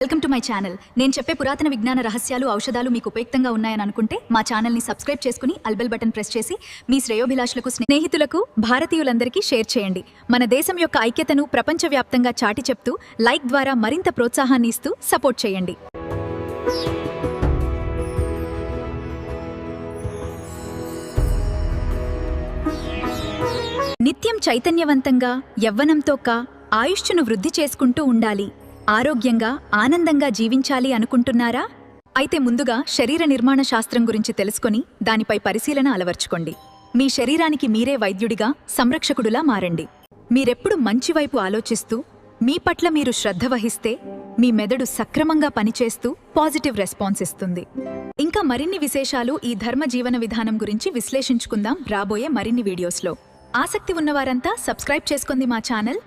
Welcome to my channel. నేను చెప్పే పురాతన విజ్ఞాన రహస్యాలు, ఔషధాలు మీకు ఉపయుక్తంగా ఉన్నాయని అనుకుంటే మా ఛానల్ని సబ్స్క్రైబ్ చేసుకుని అల్బెల్ బటన్ ప్రెస్ చేసి మీ శ్రేయోభిలాషులకు, స్నేహితులకు, భారతీయులందరికీ షేర్ చేయండి. మన దేశం యొక్క ఐక్యతను ప్రపంచవ్యాప్తంగా చాటి చెప్తూ లైక్ ద్వారా మరింత ప్రోత్సాహాన్ని ఇస్తూ సపోర్ట్ చేయండి. నిత్యం చైతన్యవంతంగా, యవ్వనంతో ఆయుష్ను వృద్ధి చేసుకుంటూ ఉండాలి. ఆరోగ్యంగా, ఆనందంగా జీవించాలి అనుకుంటున్నారా? అయితే ముందుగా శరీర నిర్మాణ శాస్త్రం గురించి తెలుసుకొని దానిపై పరిశీలన అలవర్చుకోండి. మీ శరీరానికి మీరే వైద్యుడిగా, సంరక్షకుడులా మారండి. మీరెప్పుడు మంచివైపు ఆలోచిస్తూ, మీ పట్ల మీరు శ్రద్ధ వహిస్తే మీ మెదడు సక్రమంగా పనిచేస్తూ పాజిటివ్ రెస్పాన్స్ ఇస్తుంది. ఇంకా మరిన్ని విశేషాలు ఈ ధర్మ జీవన విధానం గురించి విశ్లేషించుకుందాం రాబోయే మరిన్ని వీడియోస్లో. ఆసక్తి ఉన్నవారంతా సబ్స్క్రైబ్ చేసుకుంది మా ఛానల్.